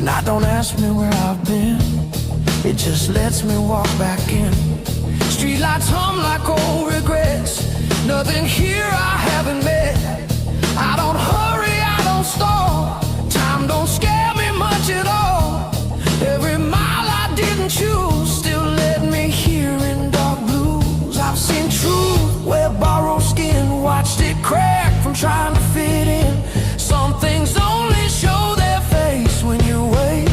Now don't ask me where I've been, it just lets me walk back in. Streetlights hum like old regrets, nothing here I haven't met. I don't hurry, I don't stall, time don't scare me much at all. Every mile I didn't choose still led me here in dark blues. I've seen truth wear borrowed skin, watched it crack from trying to fit in. Some things only show their face when you wait.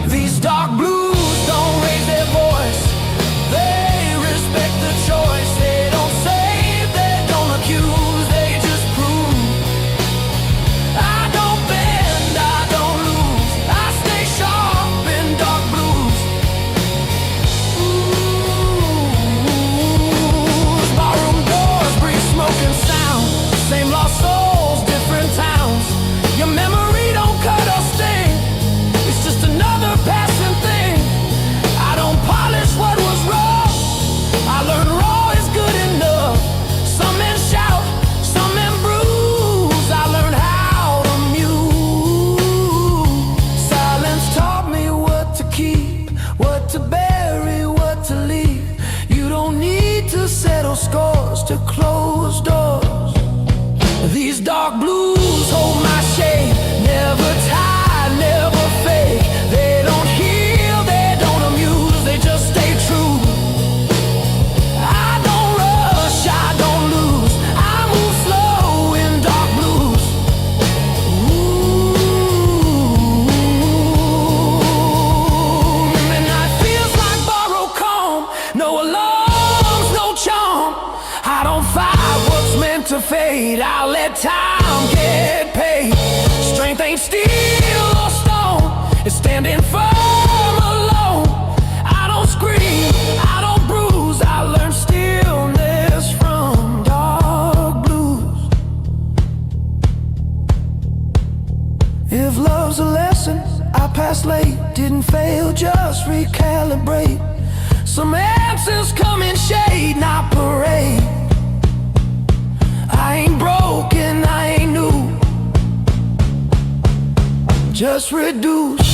These dark blues don't raise their voice, they respect the choice. They don't save, they don't accuse, they just prove. I don't bend, I don't lose, I stay sharp in dark blues. Ooh, barroom doors breathe smoke and sound, same lost souls, different towns. Your memory don't cut or sting, it's just another passing thing. I don't polish what was wrong, I learned raw is good enough. Some men shout, some men bruise, I learned how to muse. Silence taught me what to keep, what to bury, what to leave. You don't need to settle scores to close doors. These dark blues hold my shade, never tied, never fake. They don't heal, they don't amuse, they just stay true. I don't rush, I don't lose, I move slow in dark blues. Ooh, midnight feels like borrowed calm, no alarms, no charm. I don't fight what's meant to fade, I let time get paid. Strength ain't steel or stone, it's standing firm alone. I don't scream, I don't bruise, I learn stillness from dark blues. If love's a lesson, I passed late, didn't fail, just recalibrate. Some answers come in shade, not parade. I ain't broken, I ain't new, just reduce.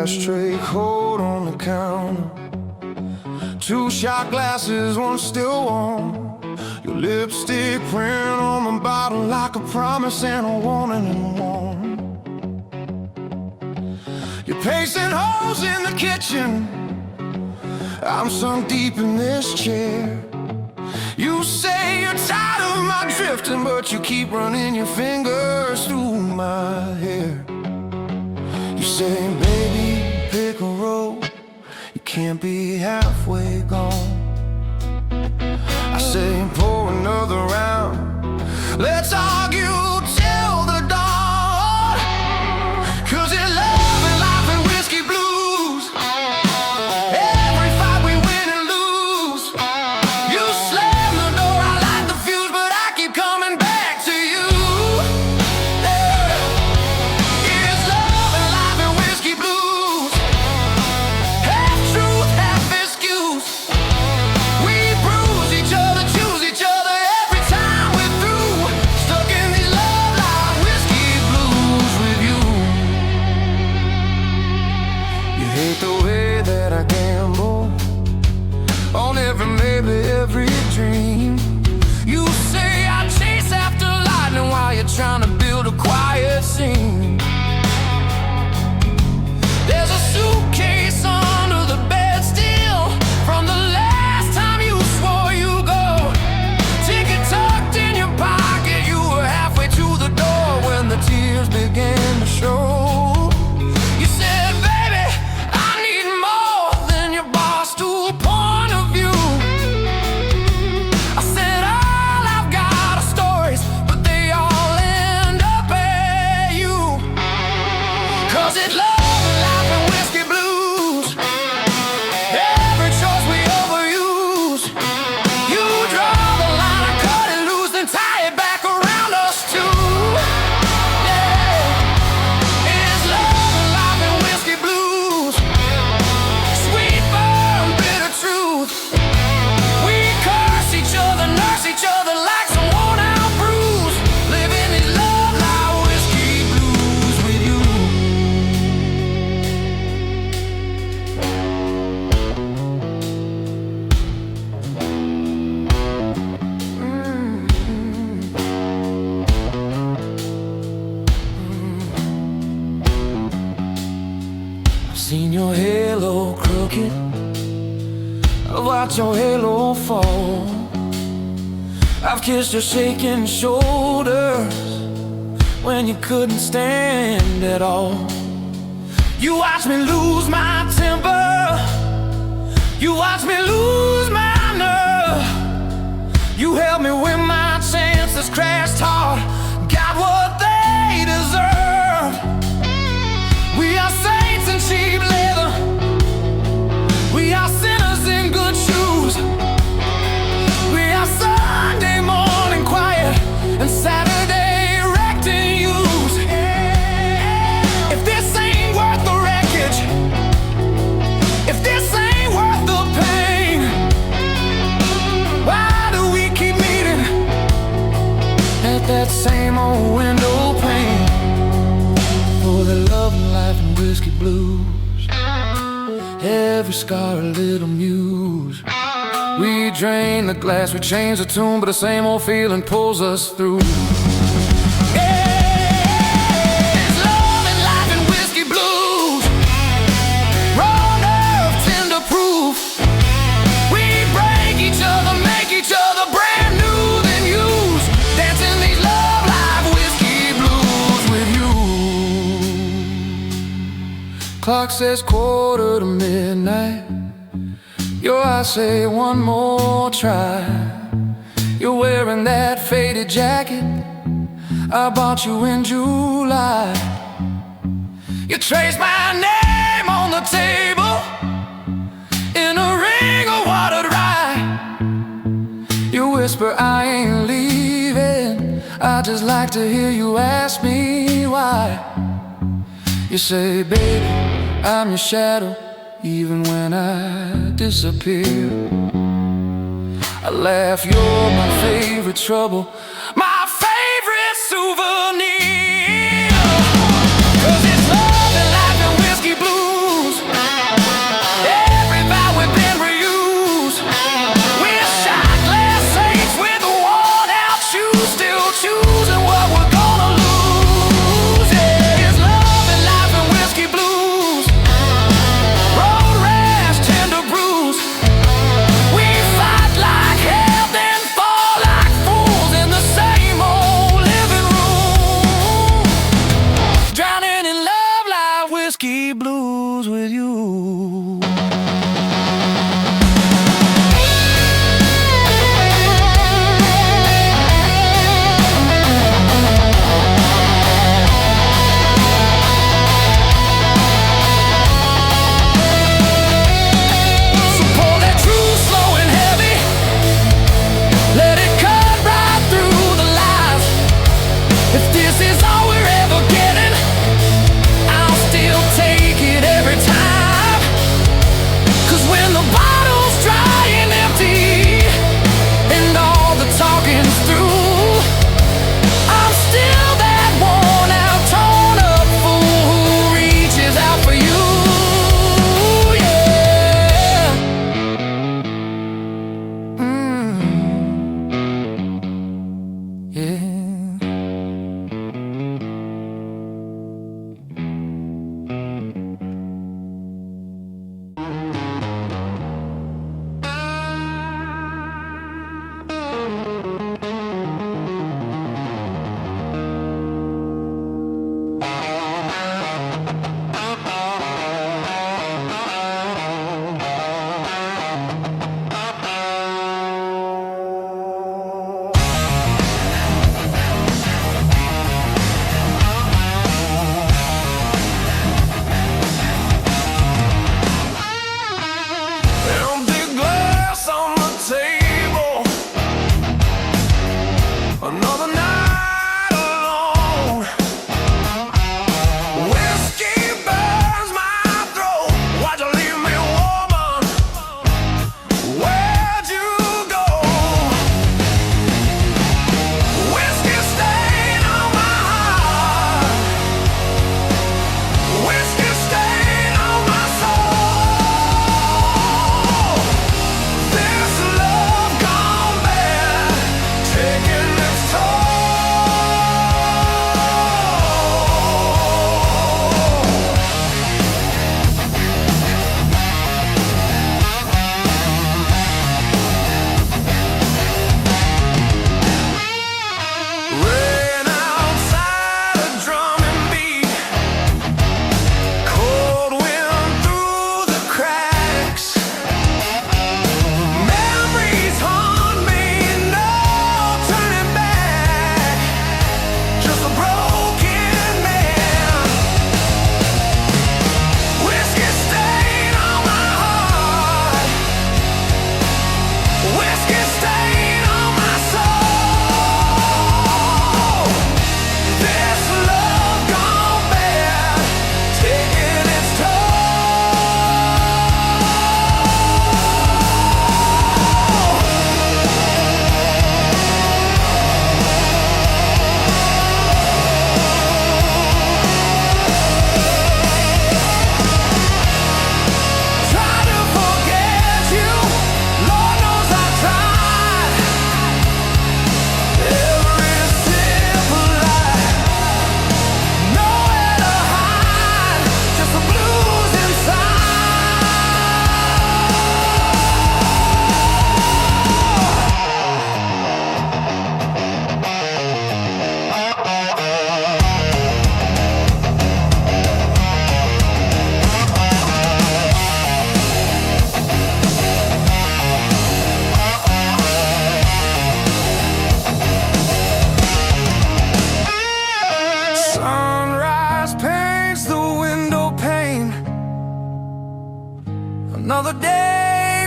Ashtray cold on the counter, 2 shot glasses, one still warm. Your lipstick print on the bottle like a promise and a warning and warm. You're pacing holes in the kitchen, I'm sunk deep in this chair. You say you're tired of my drifting, but you keep running your fingers through my hair. You say, baby, pick a road, you can't be halfway gone. I say, pour another round, let's argue till the dawn. 'Cause in love and life and whiskey blues, every fight we win and lose. You slam the door, I light the fuse, but I keep coming back to you. watch your halo fall. I've kissed your shaking shoulders when you couldn't stand at all. You watched me lose my temper, you watched me lose my nerve. You held me when my chances crashed hard, got what they deserve. We are saints in cheap leather, we are sinners in good shoes. We are Sunday morning quiet and Saturday wrecked in use. If this ain't worth the wreckage, if this ain't worth the pain, why do we keep meeting at that same old window pane? For the love and life and whiskey blues, every scar a little muse. We drain the glass, we change the tune, but the same old feeling pulls us through. Yeah, it's love and life and whiskey blues, raw nerve, tender proof. We break each other, make each other brand new than used, dancing these love life whiskey blues with you. Clock says 1:45. Your eyes say one more try. You're wearing that faded jacket I bought you in July. You traced my name on the table in a ring of watered rye. You whisper I ain't leaving, I just like to hear you ask me why. You say baby, I'm your shadow even when I disappear. I laugh, you're my favorite trouble, my favorite souvenir. 'Cause it's love and life and whiskey blues, every vow we've been reused. We're shot glass saints with worn out shoes, still choosing what we're gonna lose. Yeah, it's love and life and whiskey blues, road rash, tender bruise. We fight like hell, then fall like fools in the same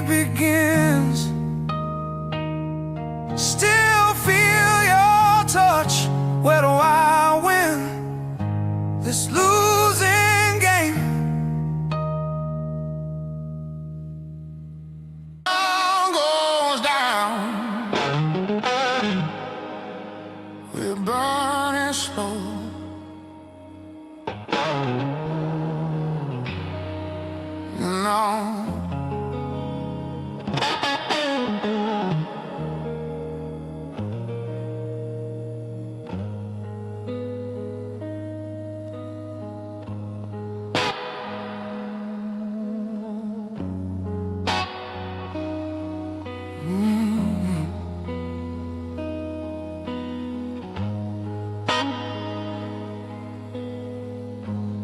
begins. Still feel your touch. Where do I win this losing game? Sun goes down, we're burning slow. No.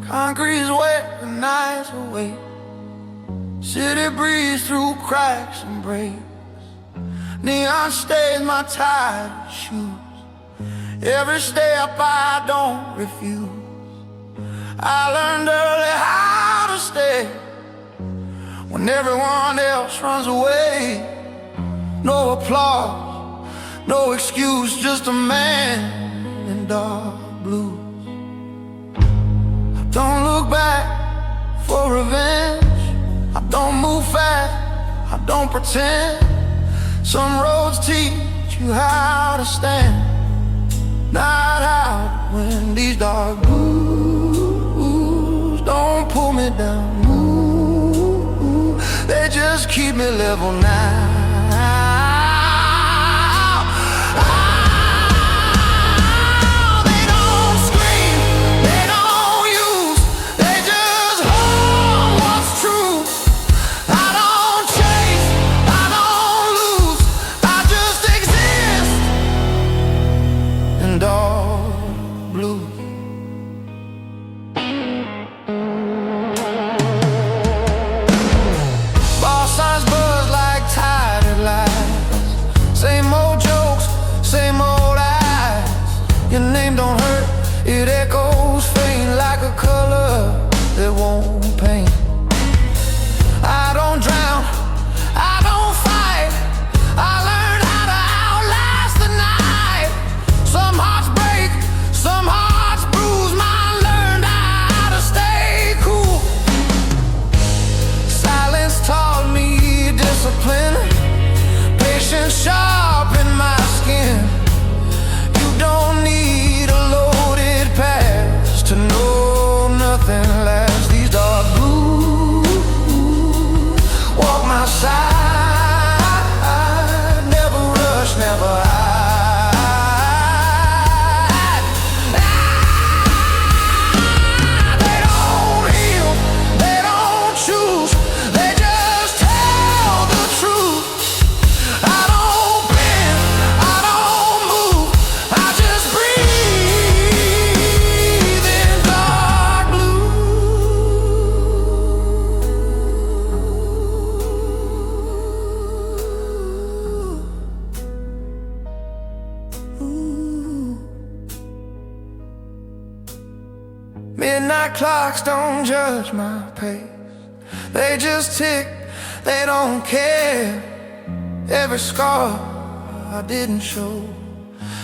Concrete's wet, the nights awake. City breeze through cracks and breaks. Neon stains my tired shoes. Every step I don't refuse. I learned early how to stay when everyone else runs away. No applause, no excuse, just a man in dark blue. Don't look back for revenge. I don't move fast, I don't pretend. Some roads teach you how to stand, not out when these dark blues don't pull me down. Ooh, they just keep me level now. Your name don't hurt, it echoes faint like a color that won't paint. I don't drown, I don't fight. I learned how to outlast the night. Some hearts break, some hearts bruise. Mine learned how to stay cool. Silence taught me discipline. Patience sharpened my skin. You don't need a loaded past to know nothing lasts. These dark blues walk my side, never rush, never hide. They don't heal, they don't choose, they just tell the truth. I don't bend, I don't move, I just breathe in dark blue. Midnight clocks don't judge my pace. They just tick, they don't care. Every scar I didn't show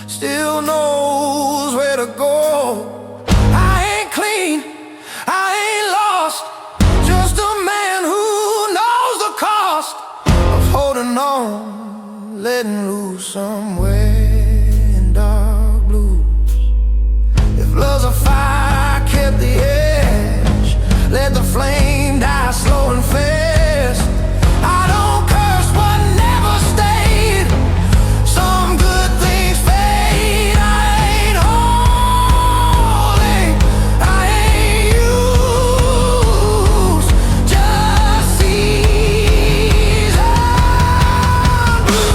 still knows where to go. I ain't clean, I ain't lost, just a man who knows the cost of holding on, letting loose somewhere in dark blues. If love's a fire, I kept the edge, let the flame die slow and fast. I don't curse what never stayed. Some good things fade. I ain't holy, I ain't used, just seasoned blue.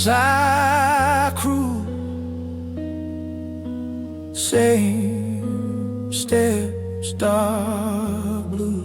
as I cruise. Same steps, dark blues.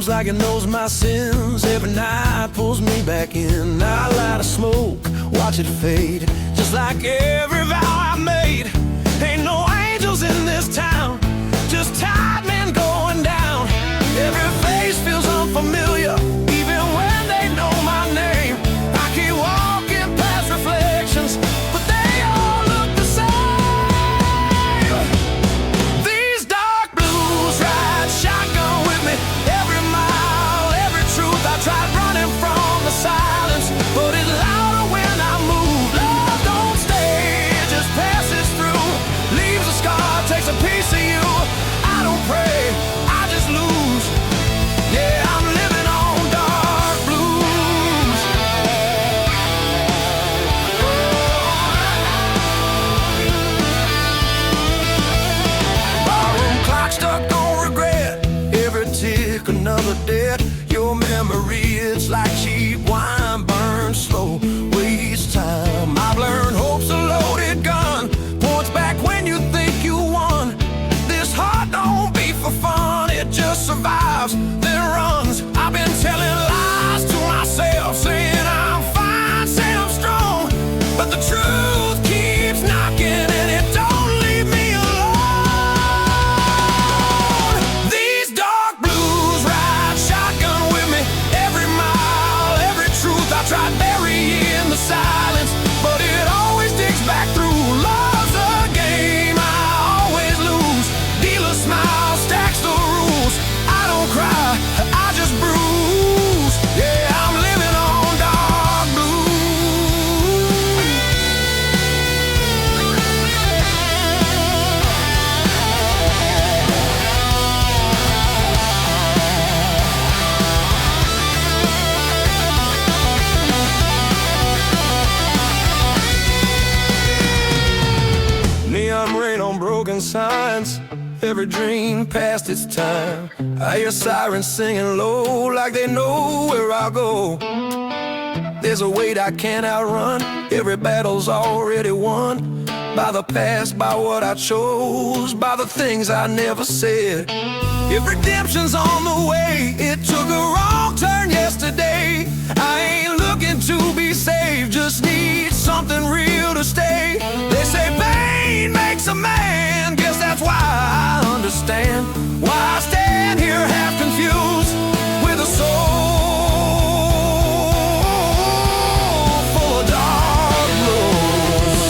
Like it knows my sins. Every night pulls me back in. I light a smoke, watch it fade, just like every vow I made. Ain't no angels in this town, just tired men going down. Every face feels unfamiliar, even when they know my name. I keep walking past reflections, but they all look the same. These dark blues ride shotgun with me. Tried running from the silence, but it's louder when I move. Love don't stay, it just passes through. Leaves a scar, takes a piece of you. I don't pray, I just lose. Yeah, I'm living on dark blues. Barroom clock stuck on regret. Every tick another debt. Your memory, it's like cheap wine, burns slow, wastes time. I've learned hope's a loaded gun, points back when you think you won. This heart don't beat for fun, it just survives, then runs. I've been telling lies to myself, saying I'm fine, saying I'm strong, but the truth keeps knocking and it don't leave me alone. These dark blues ride shotgun with me. Every mile, every truth I tried burying the silence, but it always digs back through. Love's a game I always lose. Dealer smile stacks the rules. I don't cry, I just bruise. Yeah, I'm living on dark neon rain on broken signs. Every dream past its time. I hear sirens singing low, like they know where I'll go. There's a weight I can't outrun. Every battle's already won. By the past, by what I chose, by the things I never said. If redemption's on the way, it took a wrong turn yesterday. I ain't looking to be saved, just need something real to stay. They say pain makes a man, guess that's why I understand why I stand here half confused with a soul full of dark blues.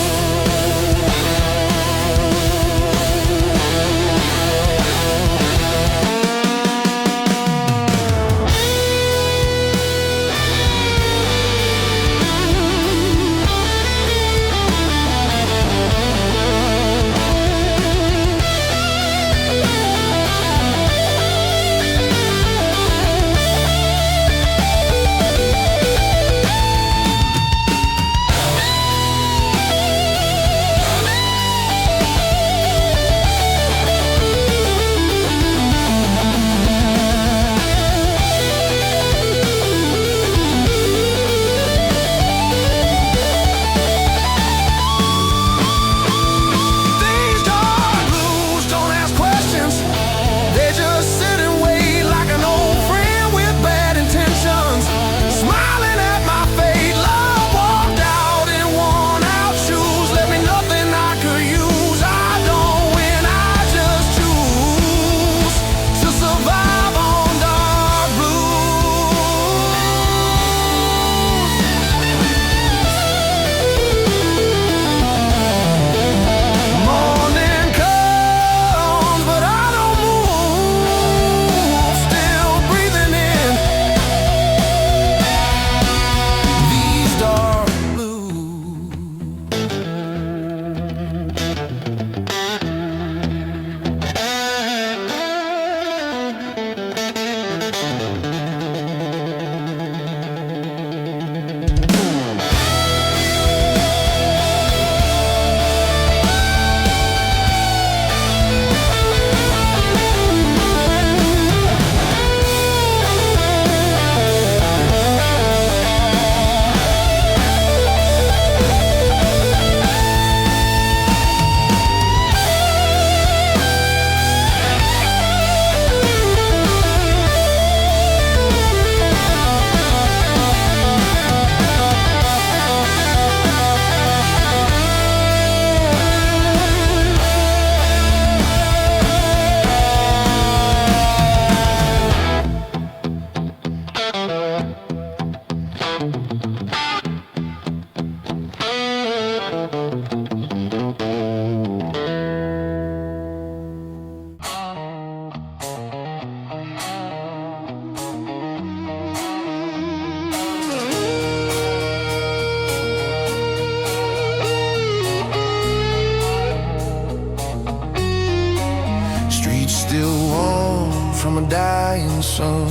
dying sun.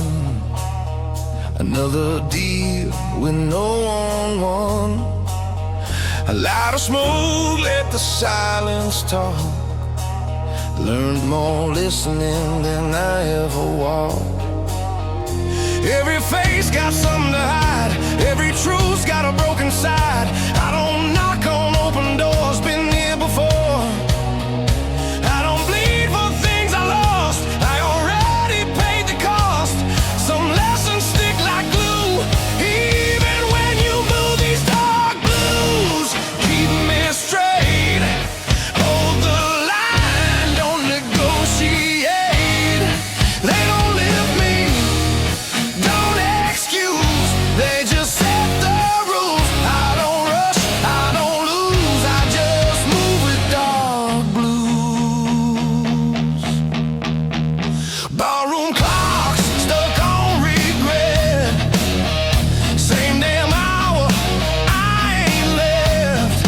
Another deal with no one won. A lot of smoke, let the silence talk. Learned more listening than I ever walked. Every face got something to hide. Every truth's got a broken side. I don't knock on open doors, been here before. I don't bleed for things I lost. I already paid the cost. Some lessons stick like glue, even when you move these dark blues. Keep me straight, hold the line, don't negotiate. They don't live me, don't excuse, they just set the rules. I don't rush, I don't lose, I just move with dark blues. Barroom clocks stuck on regret. Same damn hour, I ain't left.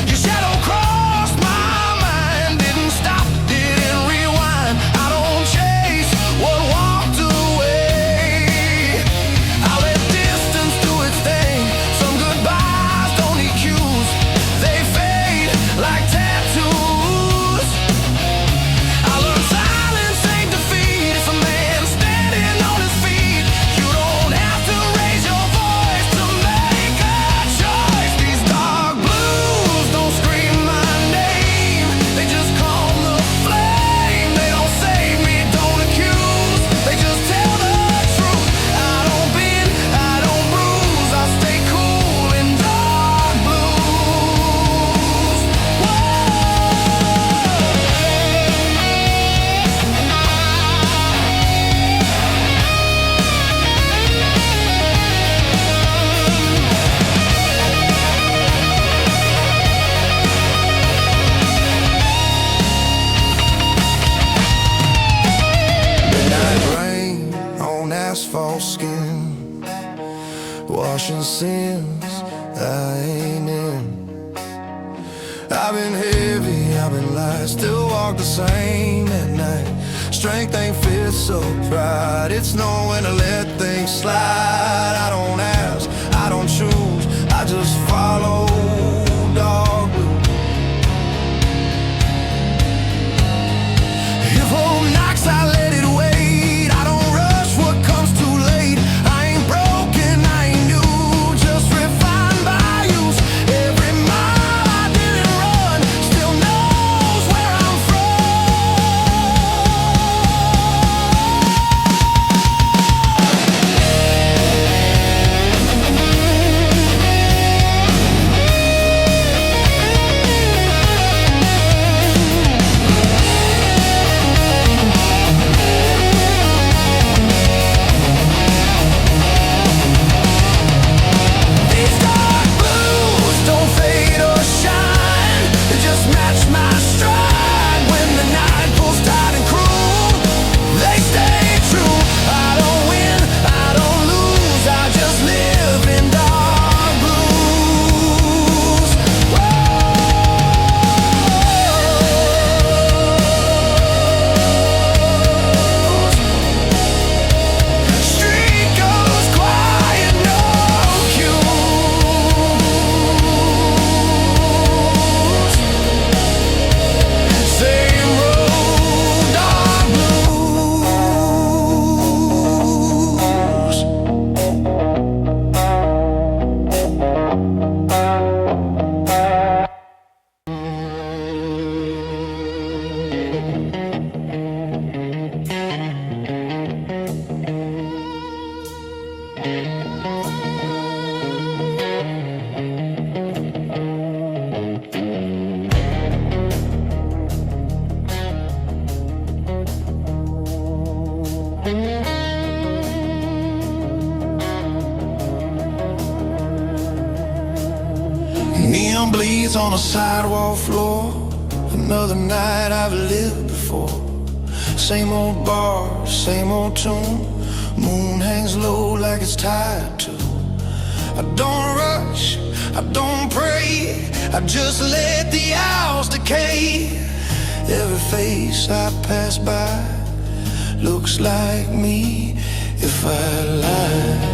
Your shadow crossed my mind, didn't stop, didn't rewind. I don't chase what walked away. I let distance do its thing. Some goodbyes don't need cues, they fade like tattoos. I learned silence ain't defeat. If a man's standing on his feet, you don't have to raise your voice to make a choice. These dark blues don't scream my name, they just calm the flame. They don't save me, don't accuse, they just tell the truth. I don't bend, I don't bruise, I stay cool in dark blues. Midnight rain on asphalt skin, washing sins I ain't in. I've been heavy, I've been light, still walk the same at night. Strength ain't fit, so pride, it's knowing to let things slide. I don't ask, I don't choose, I just follow dog blue. If home knocks, I let it wait. I don't rush what comes too late. I ain't broken, I ain't new, just refined by use. Every mile I didn't run still knows where I'm These dark blues don't fade or shine, they just match my stride. When the night pulls tight and cruel, they stay true. I don't win, I don't lose, I just live in dark blues. Street goes quiet, no cues. Same road, dark blues. Neon bleeds on a sidewalk floor. Another night I've lived before. Same old bar, same old tune. Moon hangs low like it's tied to. I don't rush, I don't pray, I just let the hours decay. Every face I pass by looks like me if I lie.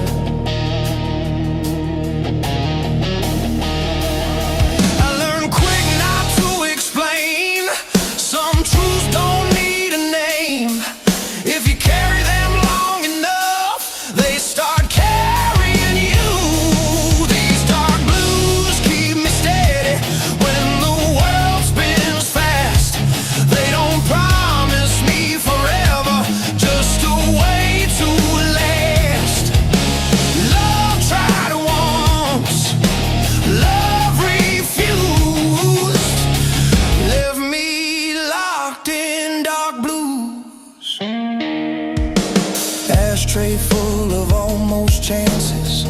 Ashtray full of almost chances,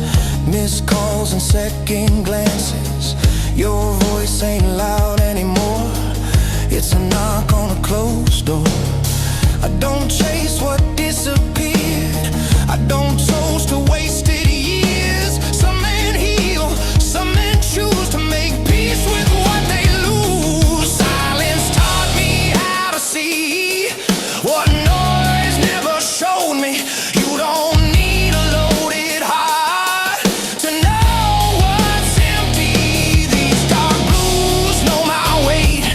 missed calls and second glances. Your voice ain't loud anymore, it's a knock on a closed door. I don't chase what disappeared, I don't toast to wasted years. Some men heal, some men choose to make peace with what they lose. Silence taught me how to see what noise never showed me. You don't need a loaded heart to know what's empty. These dark blues know my weight,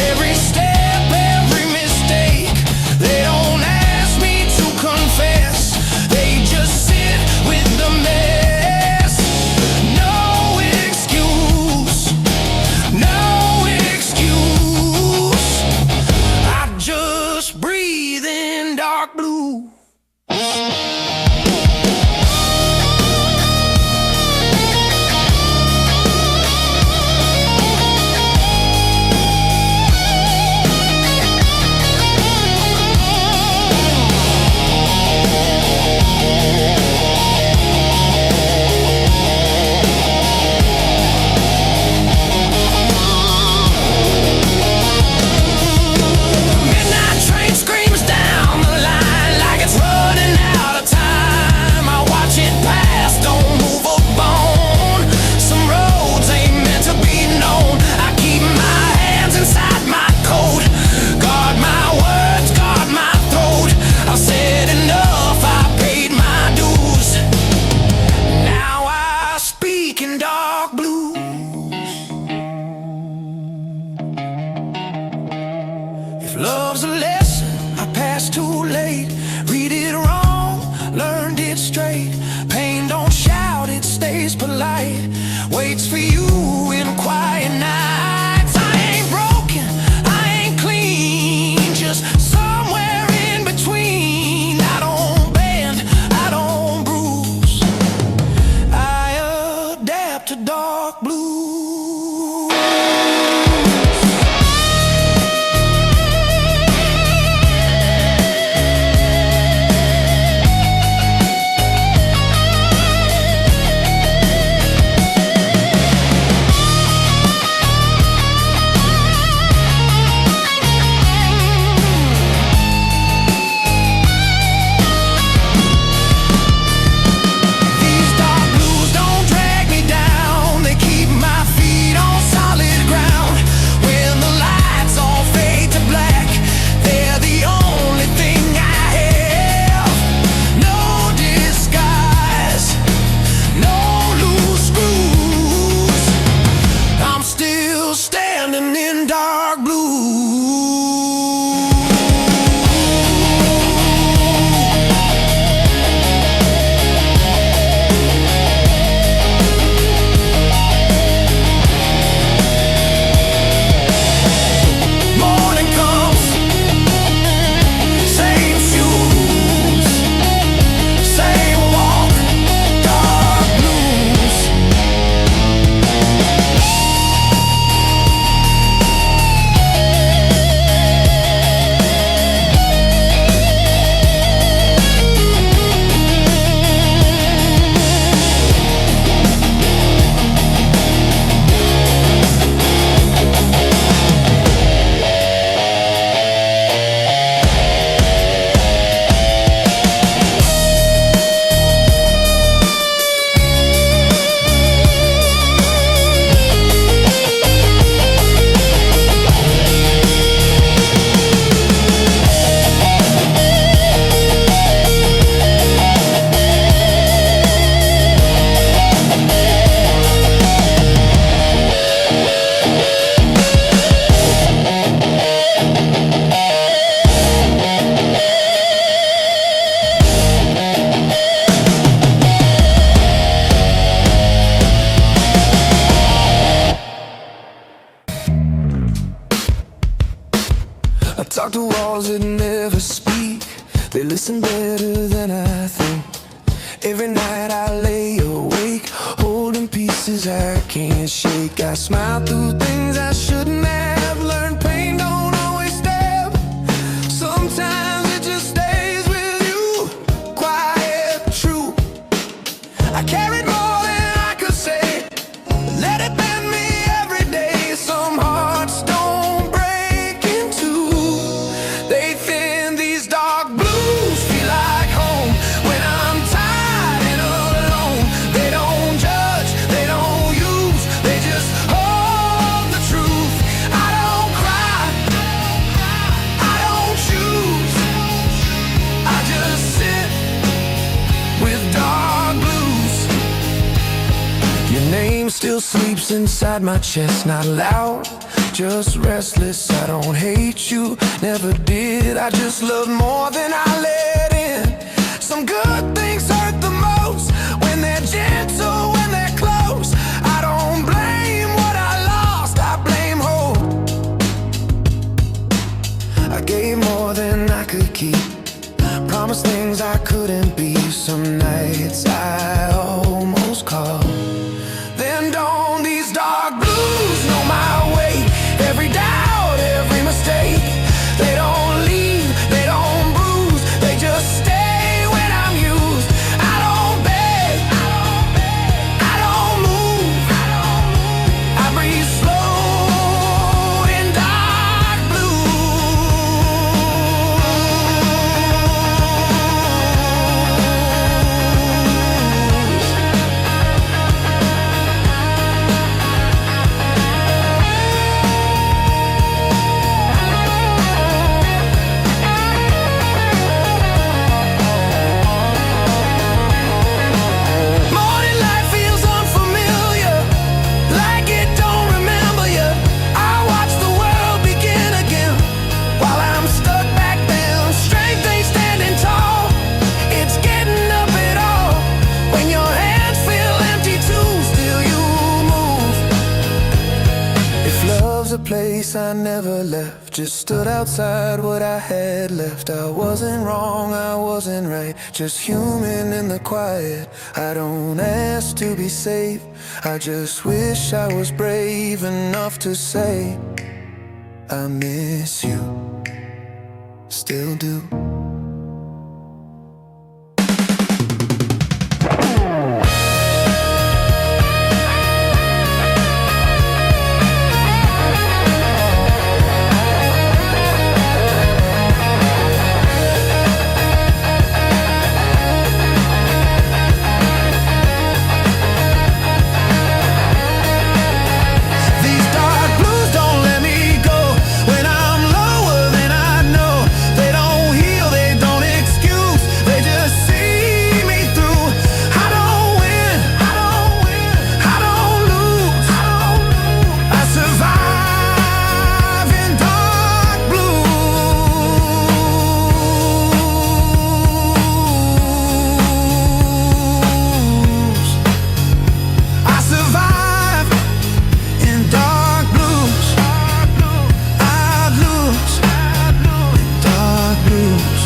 every step, every mistake. They don't ask me to confess, they just sit with the mess. No excuse, no excuse. I just breathe in dark blue. Midnight train screams down the line like it's running out of time. I watch it pass, don't move a bone. Some roads ain't meant to be known. I keep my hands inside my coat, guard my words, guard my throat. I've said enough, I paid my dues. Now I speak in dark blue. If love's a lesson I passed too late, read it wrong, learned it straight. Pain don't shout, it stays polite, waits for you in quiet nights. I ain't broken, I ain't clean, just somewhere in between. I don't bend, I don't bruise, I adapt to dark blue. These dark blues don't drag me down, they keep my talk to walls that never speak. They listen better than I think. Every night I lay awake, holding pieces I can't shake. I smile through things I shouldn't have. Learned pain don't always stab. Sometimes it just stays with you, quiet, true. I carried more than I could say. Let it bend me every day. Some hearts don't break in two. They thin, these dark blues feel like home. When I'm tired and alone, they don't judge, they don't use, they just hold the truth. I don't cry, I don't choose, I just sit with dark blues. Your name still sleeps inside my chest, not loud, just restless. I don't hate you, never did. I just love more than I let in. Some good things hurt the most when they're gentle, when they're close. I don't blame what I lost, I blame hope. I gave more than I could keep, promised things I couldn't be. Some nights I almost called. Then dawn, these dark blues know my way. Every doubt, every mistake. They don't leave, they don't bruise, they just stay when I'm used. I don't beg, I don't move, I breathe slow in dark morning light feels unfamiliar, like it don't remember you. I watch the world begin again while I'm stuck back then. Strength ain't standing tall, it's getting up at all. When your hands feel empty too, still you move. If love's a place I never left, just stood outside what I had left. I wasn't wrong, I wasn't right, just human in the quiet. I don't ask to be safe, I just wish I was brave enough to say I miss you, still do. These dark blues don't let me go. When I'm lower than I know, they don't heal, they don't excuse, they just see me through. I don't win, I don't lose, I survive in dark blues. I survive in dark blues. I'd lose in dark blues.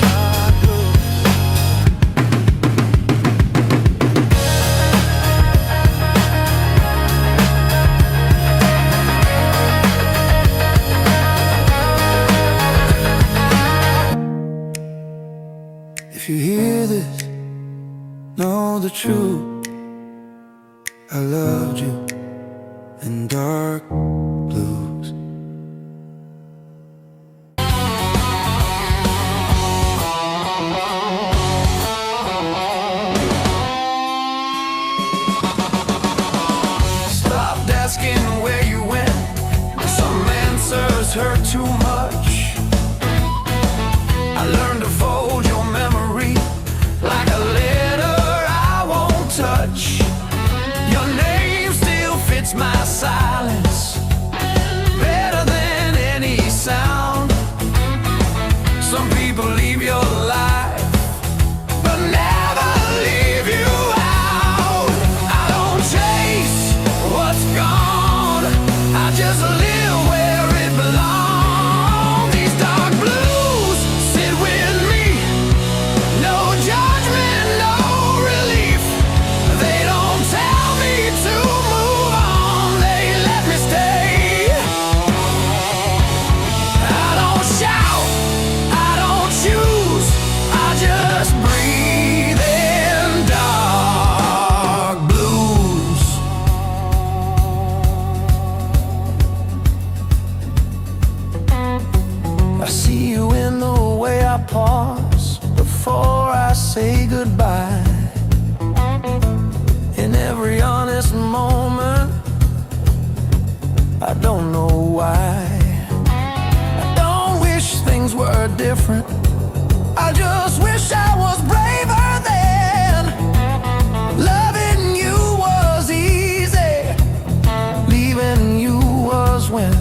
If you hear this, know the truth. I loved you in dark blues. Stopped asking where you went. Some answers hurt too much. I learned to fold your memory like a letter I won't touch. Your name still fits my silence. I don't know why. I don't wish things were different. I just wish I was braver then. Loving you was easy, leaving you was when.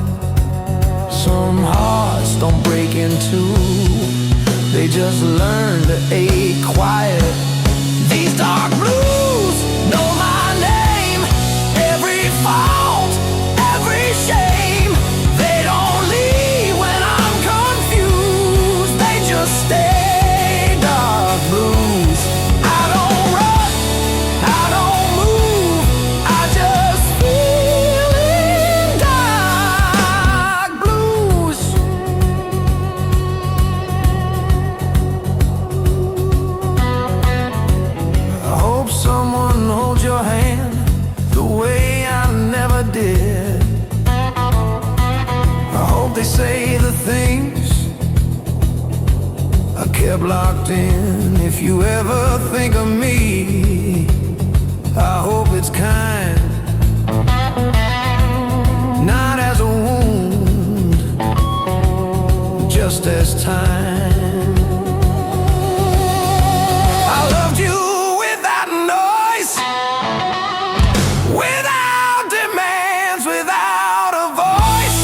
Some hearts don't break in two, they just learn to ache quiet. These dark blues know my name, every fault, every shame. They don't leave when I'm confused, they just stay. Dark blues, I don't run, I don't move, I just feel in dark blues. I hope someone holds your hand the way I never did. I hope they say the things I kept locked in. If you ever think of me, I hope it's kind, not as a wound, just as time. I loved you without noise, without demands, without a voice.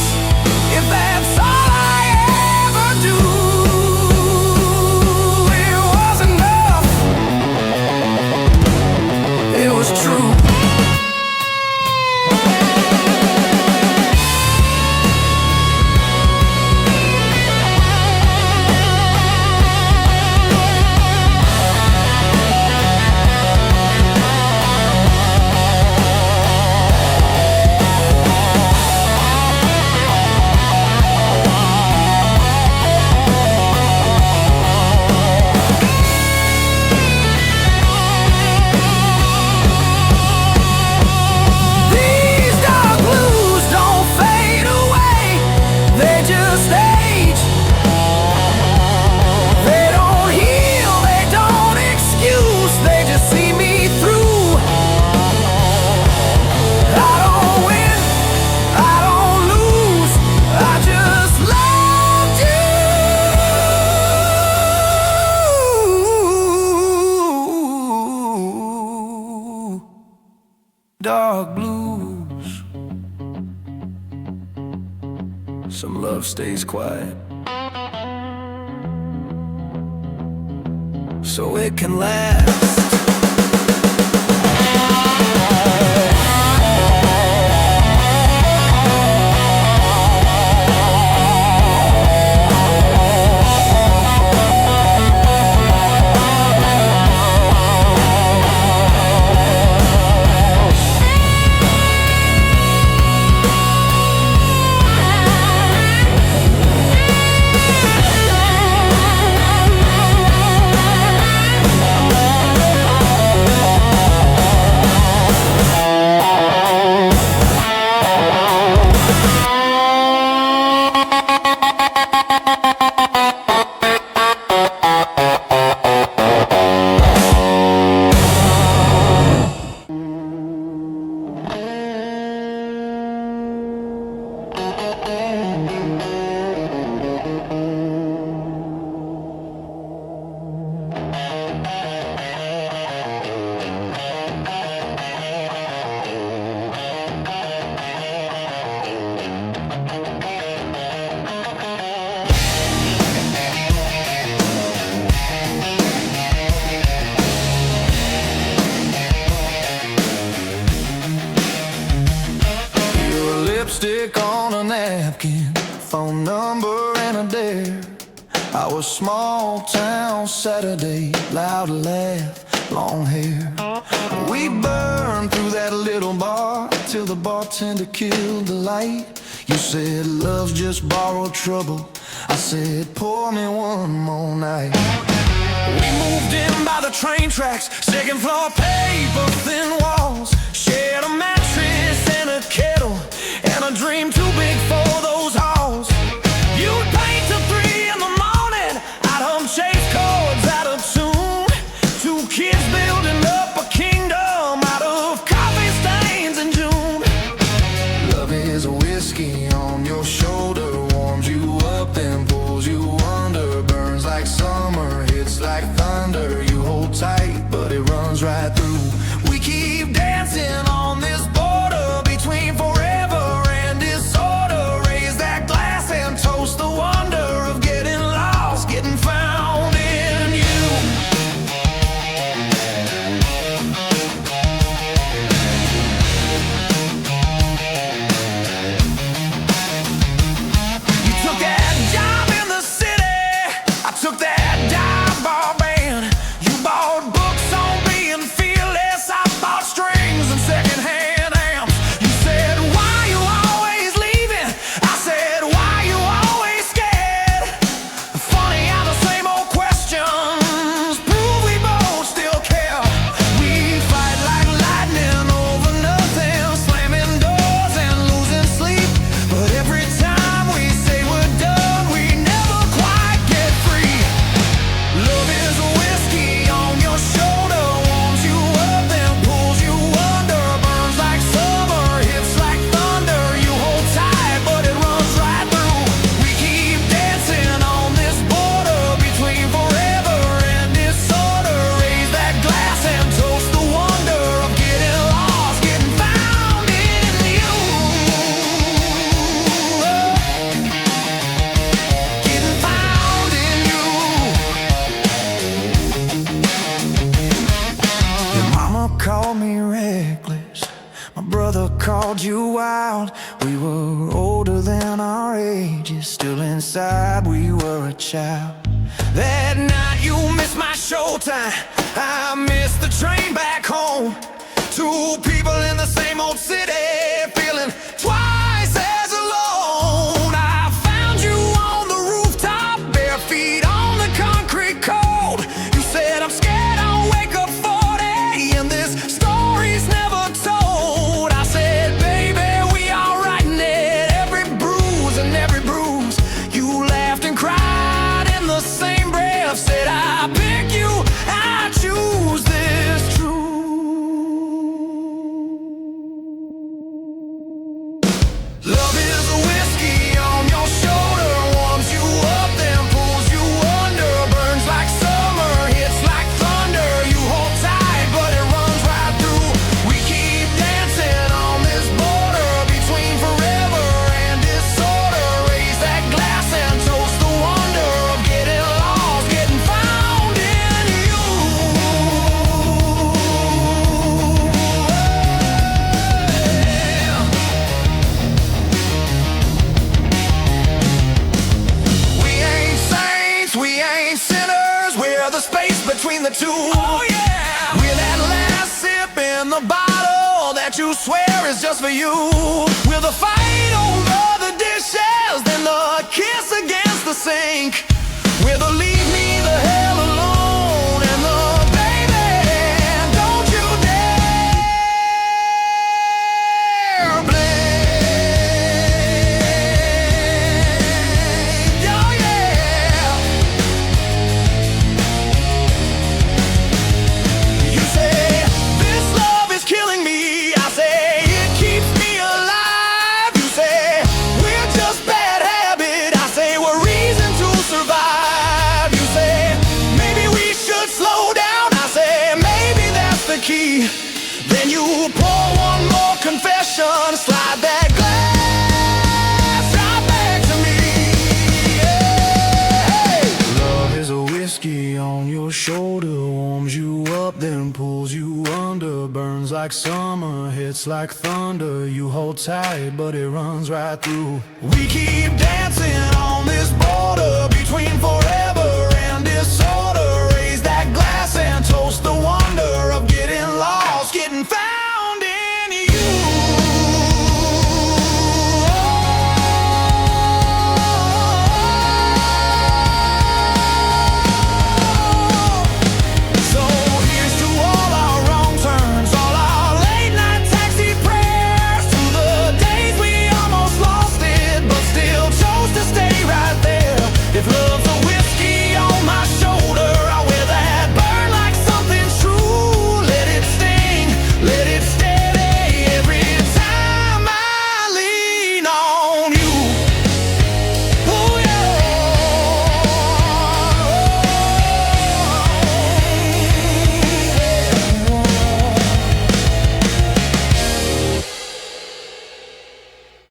If that's all I ever do, it was enough, it was true. These dark blues don't fade away, they just age. They don't heal, they don't excuse, they just see me through. I don't win, I don't lose, I just loved you. Dark blues. Some love stays quiet, so it can last. Lipstick on a napkin, phone number and a dare. I was small town Saturday, loud laugh, long hair. We burned through that little bar till the bartender killed the light. You said love's just borrowed trouble, I said pour me one more night. We moved in by the train tracks, second floor paper thin walls, shared a mattress and a kettle, and a dream too big for those halls. You'd paint till 3 in the morning, I'd hum chase chords out of tune. Two kids building up a kingdom out of coffee stains in June. Love is a whiskey held you wild. We were older than our ages, still inside we were a child. That night you missed my showtime, I missed the train back home. Two people in the same old city, feeling twice as alone. I found you on the rooftop, bare feet on the concrete cold. You said, I'm scared I'll wake up 40 and this story's never told. I said, baby, we are writing it, every bruise and every bruise. You laughed and cried in the same breath, said, I pick you, I choose this truth. Love is a whiskey on your shoulder, warms you up, then pulls you under. Burns like summer, hits like thunder. You hold tight, but it runs right through. We keep dancing on this border between forever and disorder. Raise that glass and toast the wonder of getting lost, getting found in you. We ain't saints, we ain't sinners, we're the space between the two. Oh yeah! We're that last sip in the bottle that you swear is just for you. We're the fight over the dishes, then the kiss against the sink. We're the leave me the hell alone, and the baby, don't you dare blame. Oh yeah! You say, this love is killing me. I say, it keeps me alive. You say, we're just bad habit. I say, we're reason to survive. You say, maybe we should slow down. I say, maybe that's the key. Then you pour one more confession, slide that glass right back to me. Hey! Love is a whiskey on your shoulder, warms you up, then pulls you under. Burns like summer, hits like thunder. You hold tight, but it runs right through. We keep dancing